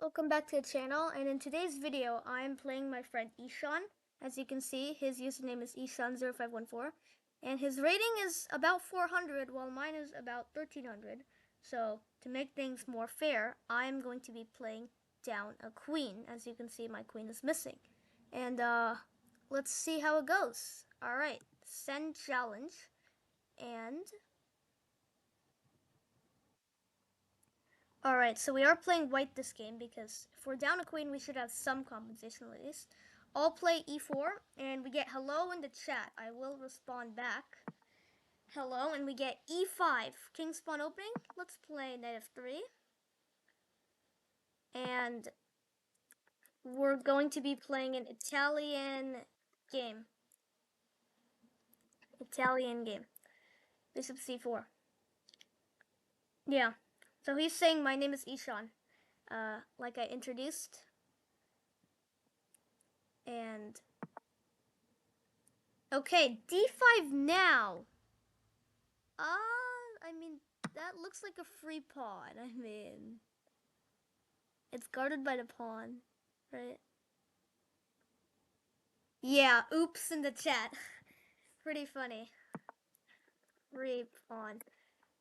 welcome back to the channel, and in today's video I am playing my friend Ishaan. As you can see, his username is Ishaan0514 and his rating is about 400 while mine is about 1300. So to make things more fair, I'm going to be playing down a queen. As you can see, my queen is missing. And let's see how it goes. Alright, send challenge. And alright, so we are playing white this game because if we're down a queen, we should have some compensation at least. I'll play e4, and we get hello in the chat. I will respond back. Hello, and we get e5. King spawn opening. Let's play knight f3. And we're going to be playing an Italian game. Bishop c4. Yeah. So he's saying my name is Ishaan. Like I introduced. And okay, d5 now. I mean, that looks like a free pawn. I mean, it's guarded by the pawn, right? Yeah, oops in the chat. Pretty funny. Free pawn.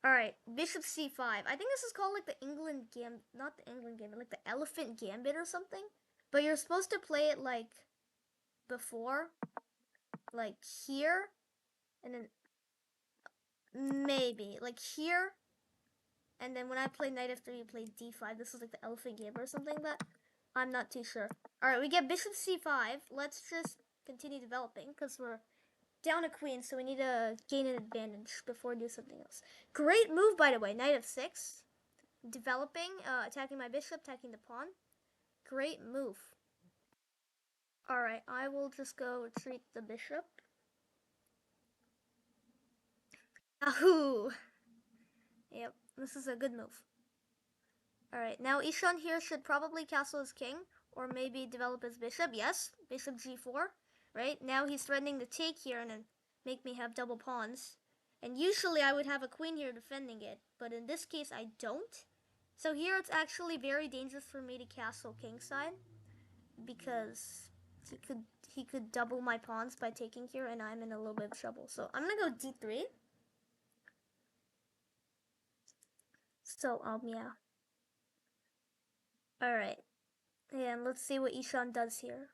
Alright, bishop c5. I think this is called like the England gambit, not the England gambit, like the elephant gambit or something. But you're supposed to play it like before, like here, and then maybe like here, and then when I play knight f3, you play d5. This is like the elephant gambit or something, but I'm not too sure. Alright, we get bishop c5. Let's just continue developing because we're down a queen, so we need to gain an advantage before we do something else. Great move, by the way. Knight f6. Developing, attacking my bishop, attacking the pawn. Great move. Alright, I will just go retreat the bishop. Ahoo! Yep, this is a good move. Alright, now Ishaan here should probably castle his king, or maybe develop his bishop. Yes, bishop g4. Right, now he's threatening to take here and then make me have double pawns. And usually I would have a queen here defending it, but in this case I don't. So here it's actually very dangerous for me to castle kingside, because he could double my pawns by taking here, and I'm in a little bit of trouble. So I'm gonna go d3. So yeah. Alright. And let's see what Ishaan does here.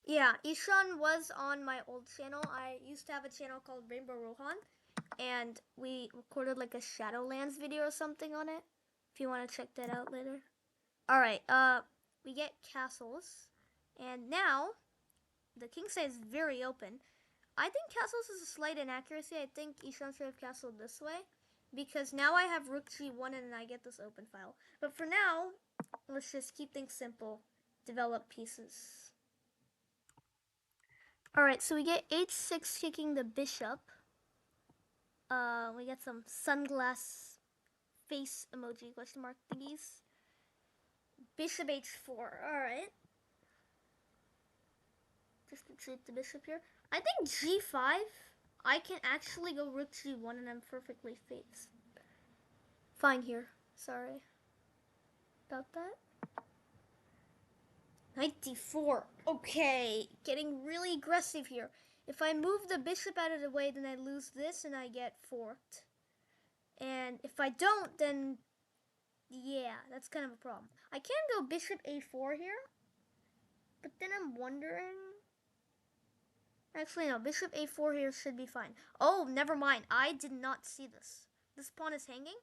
Yeah, Ishaan was on my old channel. I used to have a channel called Rainbow Rohan, and we recorded like a Shadowlands video or something on it. If you want to check that out later. Alright, we get castles, and now the king side is very open. I think castles is a slight inaccuracy. I think Ishaan should have castled this way, because now I have rook g1 and I get this open file. But for now, let's just keep things simple. Develop pieces. Alright, so we get h6 kicking the bishop. We get some sunglass face emoji question mark thingies. Bishop h4. Alright. Just retreat the bishop here. I think g5. I can actually go rook g1 and I'm perfectly fine here. Sorry about that. Knight d4. Okay, getting really aggressive here. If I move the bishop out of the way, then I lose this and I get forked. And if I don't, then yeah, that's kind of a problem. I can go bishop a4 here, but then I'm wondering. Actually, no, bishop a4 here should be fine. Oh, never mind. I did not see this. This pawn is hanging,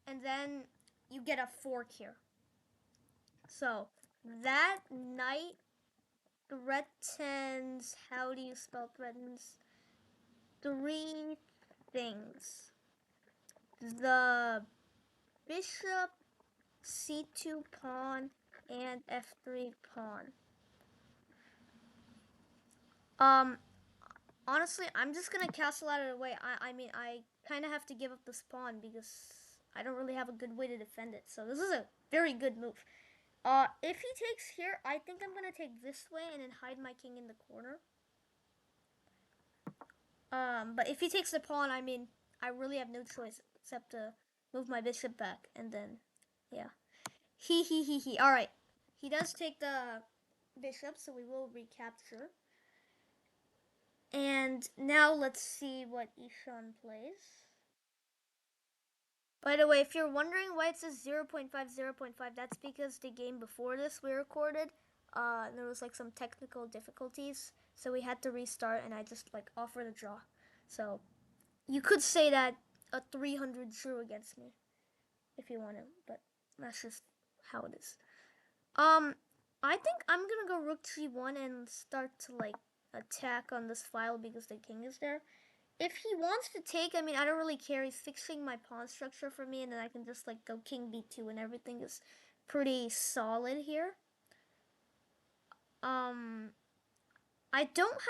and then you get a fork here. So that knight threatens. How do you spell threatens? Three things. The bishop, c2 pawn, and f3 pawn. Honestly, I'm just gonna castle out of the way. I mean, I kind of have to give up this pawn because I don't really have a good way to defend it. So this is a very good move. If he takes here, I think I'm gonna take this way and then hide my king in the corner. But if he takes the pawn, I mean, I really have no choice except to move my bishop back, and then, yeah. He. All right. He does take the bishop, so we will recapture. And now let's see what Ishaan plays. By the way, if you're wondering why it says 0.5, 0.5, that's because the game before this we recorded, there was like some technical difficulties, so we had to restart, and I just like offered a draw. So you could say that a 300 drew against me if you want to, but that's just how it is. Um, I think I'm gonna go rook g1 and start to like attack on this file because the king is there. If he wants to take, I mean, I don't really care. He's fixing my pawn structure for me, and then I can just like go king b2, and everything is pretty solid here. Um, I don't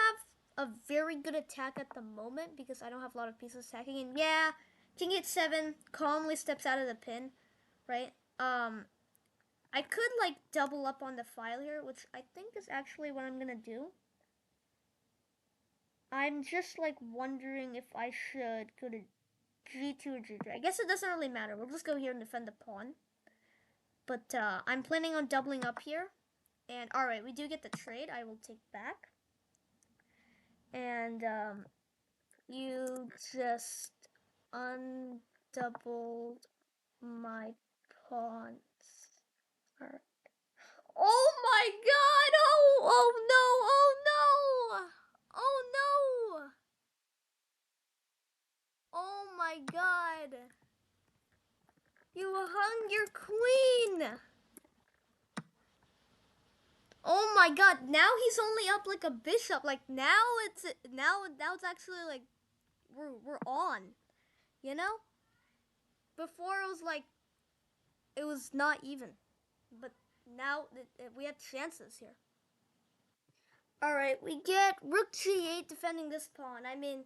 have a very good attack at the moment because I don't have a lot of pieces attacking. And yeah, king h7 calmly steps out of the pin, right? I could like double up on the file here, which I think is actually what I'm gonna do. I'm just like wondering if I should go to g2 or g3. I guess it doesn't really matter. We'll just go here and defend the pawn. But I'm planning on doubling up here. And alright, we do get the trade. I will take back. And you just undoubled my pawns. Alright. Oh my god! Oh no! Oh no! Oh no! Oh my god! You hung your queen! Oh my god, now he's only up like a bishop. Like now it's actually like we're on. You know? Before it was like it was not even. But now we have chances here. All right, we get rook g8 defending this pawn. I mean,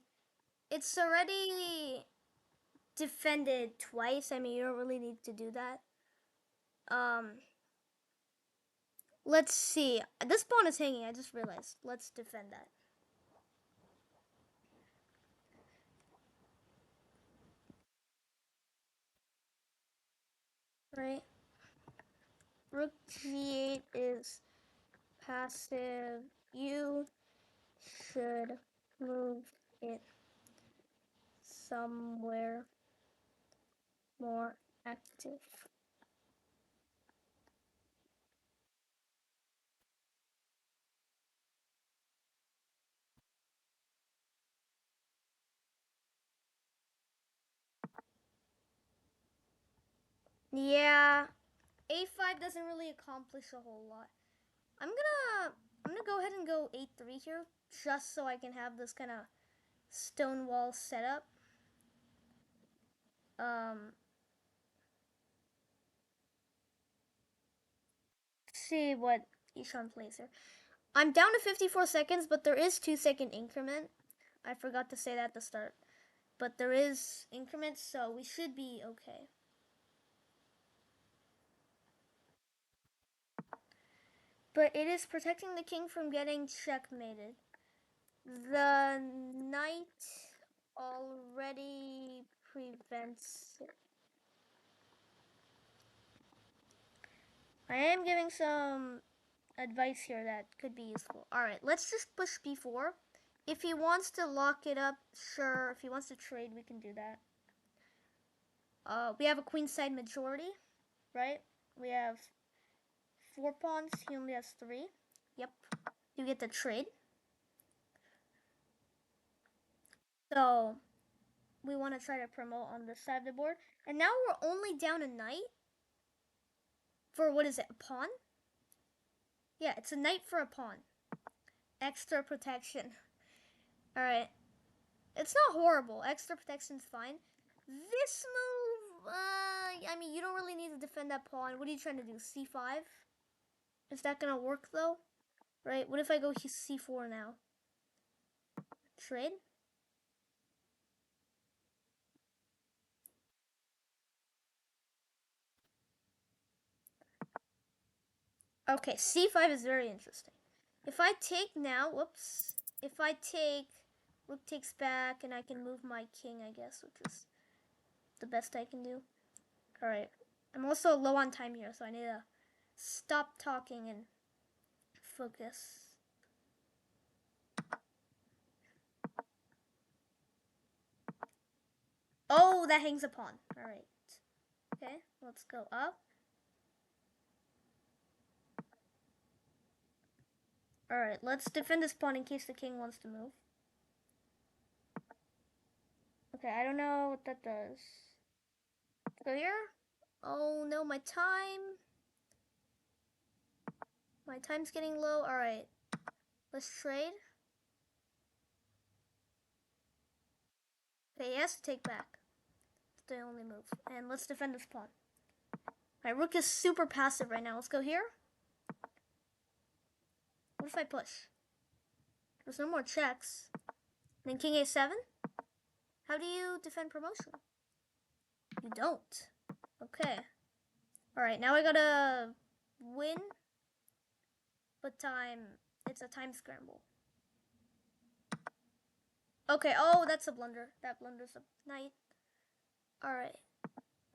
it's already defended twice. I mean, you don't really need to do that. Um, let's see. This pawn is hanging. I just realized. Let's defend that. Right. Rook g8 is passive. You should move it somewhere more active. Yeah, a5 doesn't really accomplish a whole lot. I'm gonna go ahead and go a3 here, just so I can have this kind of stone wall setup. Um, see what Ishaan plays here. I'm down to 54 seconds, but there is 2-second increment. I forgot to say that at the start. But there is increments, so we should be okay. But it is protecting the king from getting checkmated. The knight already prevents it. I am giving some advice here that could be useful. Alright, let's just push b4. If he wants to lock it up, sure. If he wants to trade, we can do that. We have a queenside majority, right? We have 4 pawns. He only has 3. Yep. You get the trade. So we want to try to promote on this side of the board. And now we're only down a knight for, what is it, a pawn? Yeah, it's a knight for a pawn. Extra protection. Alright. It's not horrible. Extra protection's fine. This move, I mean, you don't really need to defend that pawn. What are you trying to do, c5? Is that gonna work, though? Right? What if I go c4 now? Trade? Okay, c5 is very interesting. If I take now, whoops. If I take Rook takes back, and I can move my king, I guess, which is the best I can do. Alright. I'm also low on time here, so I need to stop talking and focus. Oh, that hangs a pawn. Alright. Okay, let's go up. Alright, let's defend this pawn in case the king wants to move. Okay, I don't know what that does. Go here. Oh no, my time. My time's getting low. Alright, let's trade. Okay, he has to take back. It's the only move. And let's defend this pawn. My rook is super passive right now. Let's go here. What if I push? There's no more checks. And then king a7? How do you defend promotion? You don't. Okay. Alright, now I gotta win. But it's a time scramble. Okay, oh, that's a blunder. That blunder's a knight. Alright,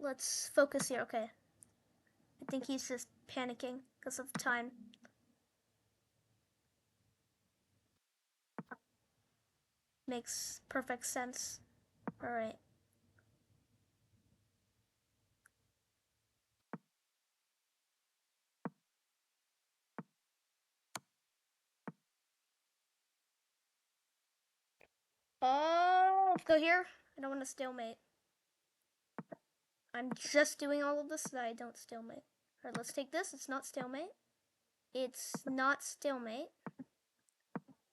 let's focus here. Okay. I think he's just panicking because of time. Makes perfect sense. Alright. Oh, let's go here. I don't want to stalemate. I'm just doing all of this so that I don't stalemate. Alright, let's take this. It's not stalemate. It's not stalemate.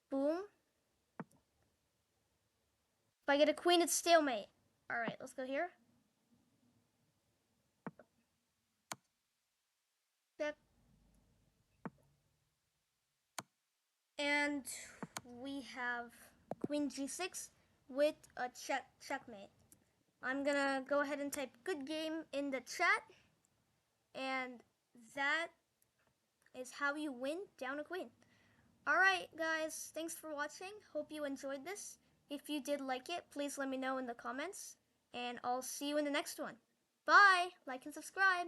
Boom. If I get a queen, it's stalemate. Alright, let's go here. Check. And we have queen g6 with a checkmate. I'm gonna go ahead and type good game in the chat. And that is how you win down a queen. Alright guys, thanks for watching. Hope you enjoyed this. If you did like it, please let me know in the comments. And I'll see you in the next one. Bye! Like and subscribe!